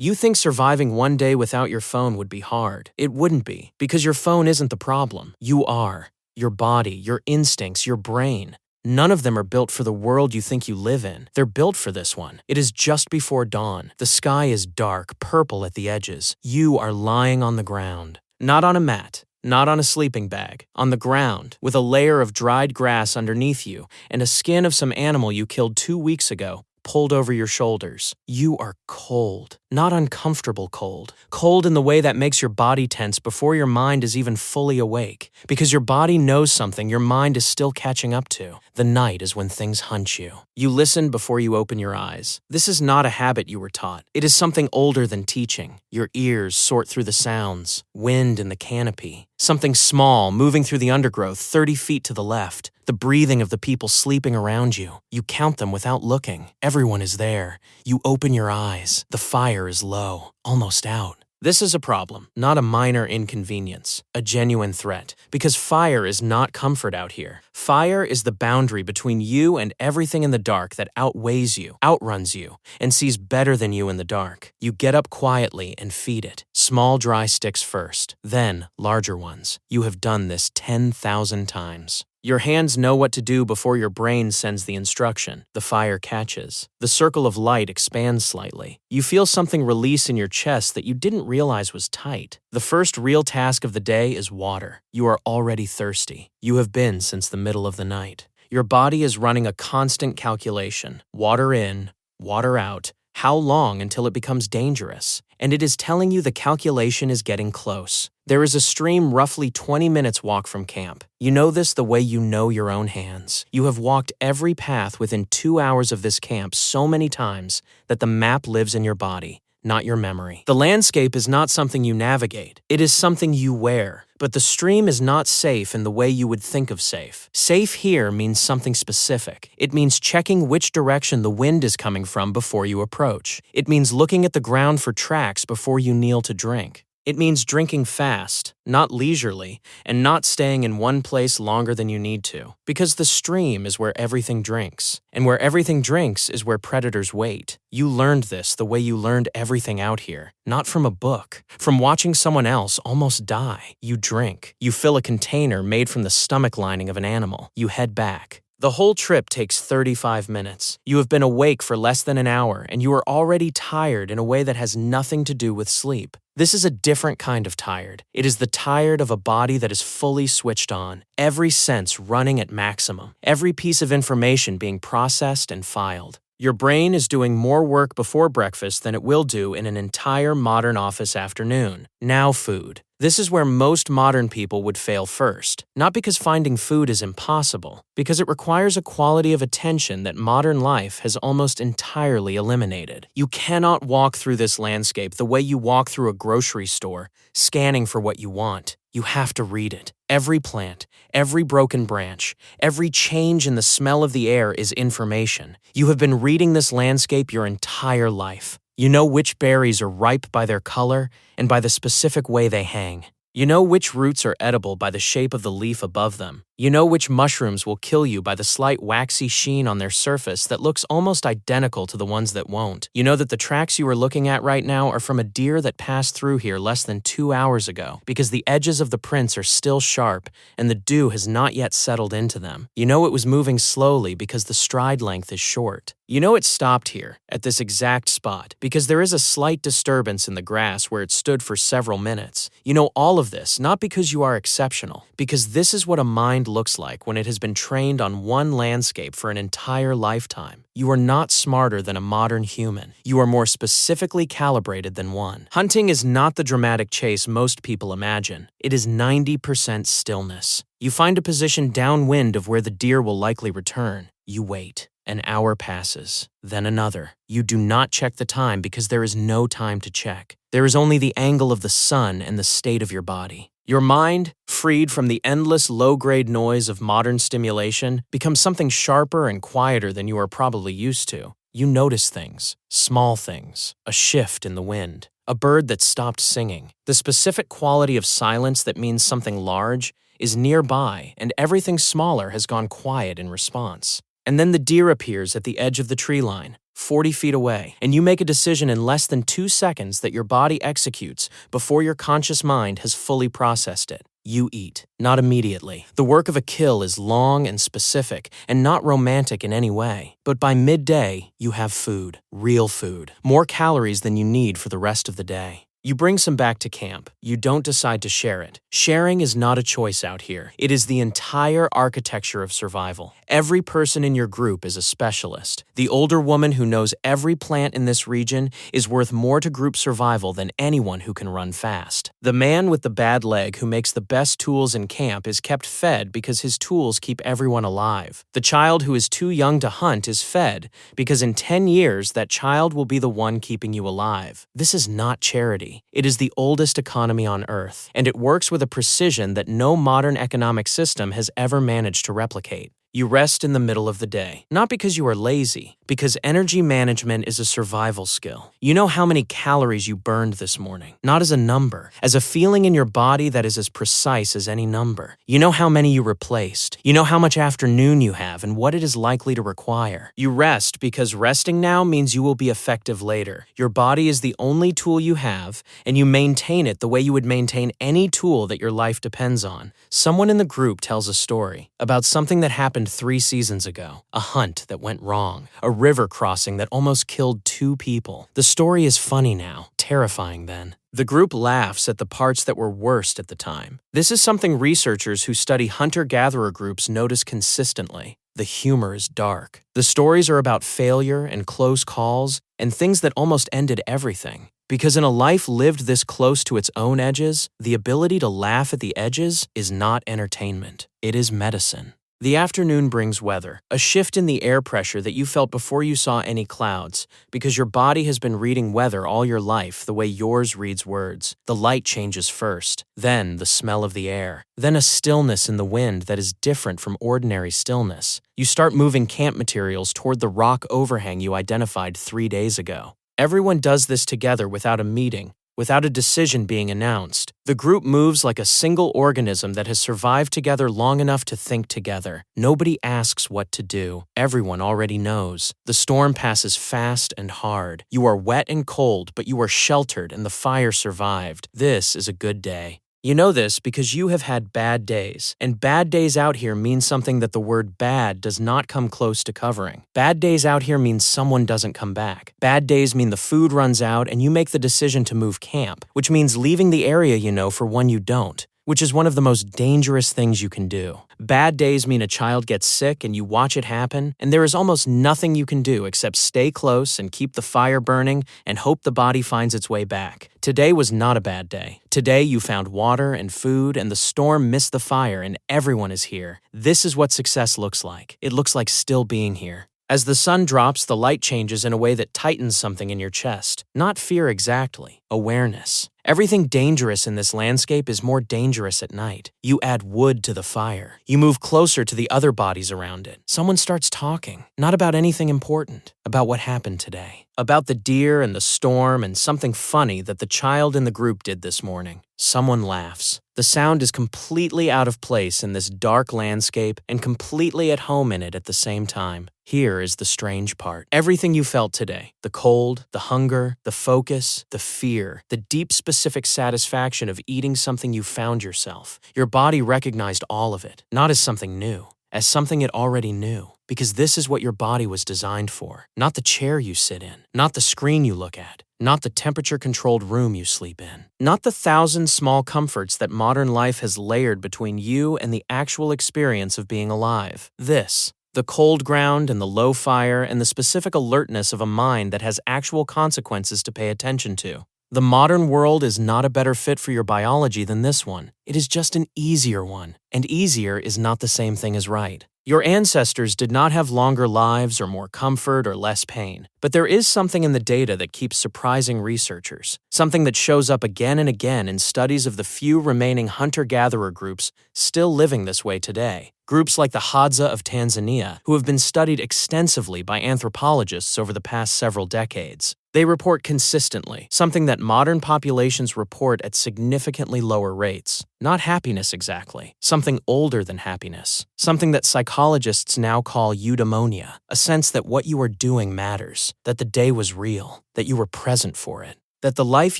You think surviving one day without your phone would be hard. It wouldn't be, because your phone isn't the problem. You are. Your body, your instincts, your brain. None of them are built for the world you think you live in. They're built for this one. It is just before dawn. The sky is dark, purple at the edges. You are lying on the ground. Not on a mat, not on a sleeping bag. On the ground, with a layer of dried grass underneath you and a skin of some animal you killed 2 weeks ago pulled over your shoulders. You are cold. Not uncomfortable cold. Cold in the way that makes your body tense before your mind is even fully awake. Because your body knows something your mind is still catching up to. The night is when things hunch you. You listen before you open your eyes. This is not a habit you were taught. It is something older than teaching. Your ears sort through the sounds. Wind in the canopy. Something small moving through the undergrowth 30 feet to the left. The breathing of the people sleeping around you. You count them without looking. Everyone is there. You open your eyes. The fire is low, almost out. This is a problem, not a minor inconvenience, a genuine threat, because fire is not comfort out here. Fire is the boundary between you and everything in the dark that outweighs you, outruns you, and sees better than you in the dark. You get up quietly and feed it. Small dry sticks first, then larger ones. You have done this 10,000 times. Your hands know what to do before your brain sends the instruction. The fire catches. The circle of light expands slightly. You feel something release in your chest that you didn't realize was tight. The first real task of the day is water. You are already thirsty. You have been since the middle of the night. Your body is running a constant calculation. Water in, water out. How long until it becomes dangerous? And it is telling you the calculation is getting close. There is a stream roughly 20 minutes walk from camp. You know this the way you know your own hands. You have walked every path within 2 hours of this camp so many times that the map lives in your body, not your memory. The landscape is not something you navigate. It is something you wear. But the stream is not safe in the way you would think of safe. Safe here means something specific. It means checking which direction the wind is coming from before you approach. It means looking at the ground for tracks before you kneel to drink. It means drinking fast, not leisurely, and not staying in one place longer than you need to. Because the stream is where everything drinks. And where everything drinks is where predators wait. You learned this the way you learned everything out here. Not from a book. From watching someone else almost die. You drink. You fill a container made from the stomach lining of an animal. You head back. The whole trip takes 35 minutes. You have been awake for less than an hour, and you are already tired in a way that has nothing to do with sleep. This is a different kind of tired. It is the tired of a body that is fully switched on, every sense running at maximum, every piece of information being processed and filed. Your brain is doing more work before breakfast than it will do in an entire modern office afternoon. Now food. This is where most modern people would fail first. Not because finding food is impossible, because it requires a quality of attention that modern life has almost entirely eliminated. You cannot walk through this landscape the way you walk through a grocery store, scanning for what you want. You have to read it. Every plant, every broken branch, every change in the smell of the air is information. You have been reading this landscape your entire life. You know which berries are ripe by their color and by the specific way they hang. You know which roots are edible by the shape of the leaf above them. You know which mushrooms will kill you by the slight waxy sheen on their surface that looks almost identical to the ones that won't. You know that the tracks you are looking at right now are from a deer that passed through here less than 2 hours ago because the edges of the prints are still sharp and the dew has not yet settled into them. You know it was moving slowly because the stride length is short. You know it stopped here, at this exact spot, because there is a slight disturbance in the grass where it stood for several minutes. You know all of this not because you are exceptional, because this is what a mind looks like when it has been trained on one landscape for an entire lifetime. You are not smarter than a modern human. You are more specifically calibrated than one. Hunting is not the dramatic chase most people imagine. It is 90% stillness. You find a position downwind of where the deer will likely return. You wait. An hour passes, then another. You do not check the time because there is no time to check. There is only the angle of the sun and the state of your body. Your mind, freed from the endless low-grade noise of modern stimulation, becomes something sharper and quieter than you are probably used to. You notice things, small things, a shift in the wind, a bird that stopped singing. The specific quality of silence that means something large is nearby and everything smaller has gone quiet in response. And then the deer appears at the edge of the tree line, 40 feet away, and you make a decision in less than 2 seconds that your body executes before your conscious mind has fully processed it. You eat, not immediately. The work of a kill is long and specific and not romantic in any way. But by midday, you have food, real food, more calories than you need for the rest of the day. You bring some back to camp. You don't decide to share it. Sharing is not a choice out here. It is the entire architecture of survival. Every person in your group is a specialist. The older woman who knows every plant in this region is worth more to group survival than anyone who can run fast. The man with the bad leg who makes the best tools in camp is kept fed because his tools keep everyone alive. The child who is too young to hunt is fed because in 10 years that child will be the one keeping you alive. This is not charity. It is the oldest economy on Earth, and it works with a precision that no modern economic system has ever managed to replicate. You rest in the middle of the day, not because you are lazy, because energy management is a survival skill. You know how many calories you burned this morning, not as a number, as a feeling in your body that is as precise as any number. You know how many you replaced. You know how much afternoon you have and what it is likely to require. You rest because resting now means you will be effective later. Your body is the only tool you have, and you maintain it the way you would maintain any tool that your life depends on. Someone in the group tells a story about something that happened 3 seasons ago, a hunt that went wrong, a river crossing that almost killed 2 people. The story is funny now, terrifying then. The group laughs at the parts that were worst at the time. This is something researchers who study hunter-gatherer groups notice consistently. The humor is dark. The stories are about failure and close calls and things that almost ended everything. Because in a life lived this close to its own edges, the ability to laugh at the edges is not entertainment. It is medicine. The afternoon brings weather, a shift in the air pressure that you felt before you saw any clouds, because your body has been reading weather all your life the way yours reads words. The light changes first, then the smell of the air, then a stillness in the wind that is different from ordinary stillness. You start moving camp materials toward the rock overhang you identified 3 days ago. Everyone does this together without a meeting, without a decision being announced. The group moves like a single organism that has survived together long enough to think together. Nobody asks what to do. Everyone already knows. The storm passes fast and hard. You are wet and cold, but you are sheltered and the fire survived. This is a good day. You know this because you have had bad days, and bad days out here mean something that the word bad does not come close to covering. Bad days out here means someone doesn't come back. Bad days mean the food runs out and you make the decision to move camp, which means leaving the area you know for one you don't, which is one of the most dangerous things you can do. Bad days mean a child gets sick and you watch it happen, and there is almost nothing you can do except stay close and keep the fire burning and hope the body finds its way back. Today was not a bad day. Today you found water and food, and the storm missed the fire, and everyone is here. This is what success looks like. It looks like still being here. As the sun drops, the light changes in a way that tightens something in your chest. Not fear exactly, awareness. Everything dangerous in this landscape is more dangerous at night. You add wood to the fire. You move closer to the other bodies around it. Someone starts talking, not about anything important, about what happened today. About the deer and the storm and something funny that the child in the group did this morning. Someone laughs. The sound is completely out of place in this dark landscape and completely at home in it at the same time. Here is the strange part. Everything you felt today, the cold, the hunger, the focus, the fear, the deep specific satisfaction of eating something you found yourself. Your body recognized all of it, not as something new, as something it already knew. Because this is what your body was designed for. Not the chair you sit in, not the screen you look at, not the temperature-controlled room you sleep in, not the 1,000 small comforts that modern life has layered between you and the actual experience of being alive. This, the cold ground and the low fire and the specific alertness of a mind that has actual consequences to pay attention to. The modern world is not a better fit for your biology than this one. It is just an easier one, and easier is not the same thing as right. Your ancestors did not have longer lives or more comfort or less pain, but there is something in the data that keeps surprising researchers, something that shows up again and again in studies of the few remaining hunter-gatherer groups still living this way today. Groups like the Hadza of Tanzania, who have been studied extensively by anthropologists over the past several decades. They report consistently, something that modern populations report at significantly lower rates. Not happiness exactly, something older than happiness. Something that psychologists now call eudaimonia, a sense that what you are doing matters, that the day was real, that you were present for it. That the life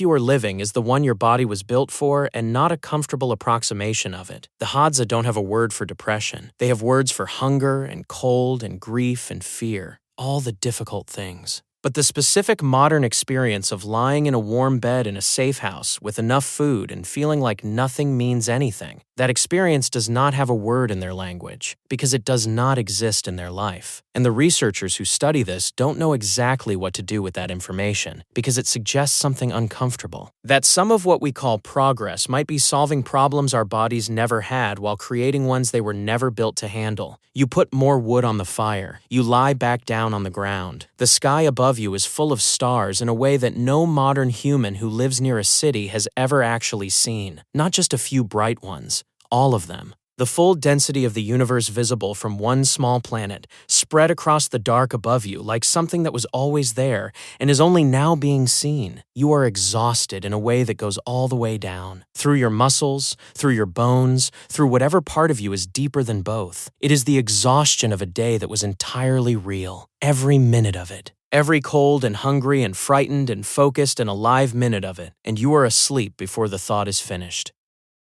you are living is the one your body was built for and not a comfortable approximation of it. The Hadza don't have a word for depression. They have words for hunger and cold and grief and fear, all the difficult things. But the specific modern experience of lying in a warm bed in a safe house with enough food and feeling like nothing means anything, that experience does not have a word in their language because it does not exist in their life. And the researchers who study this don't know exactly what to do with that information because it suggests something uncomfortable. That some of what we call progress might be solving problems our bodies never had while creating ones they were never built to handle. You put more wood on the fire. You lie back down on the ground. The sky above you is full of stars in a way that no modern human who lives near a city has ever actually seen. Not just a few bright ones, all of them. The full density of the universe visible from one small planet, spread across the dark above you like something that was always there and is only now being seen. You are exhausted in a way that goes all the way down. Through your muscles, through your bones, through whatever part of you is deeper than both. It is the exhaustion of a day that was entirely real. Every minute of it. Every cold and hungry and frightened and focused and alive minute of it, and you are asleep before the thought is finished.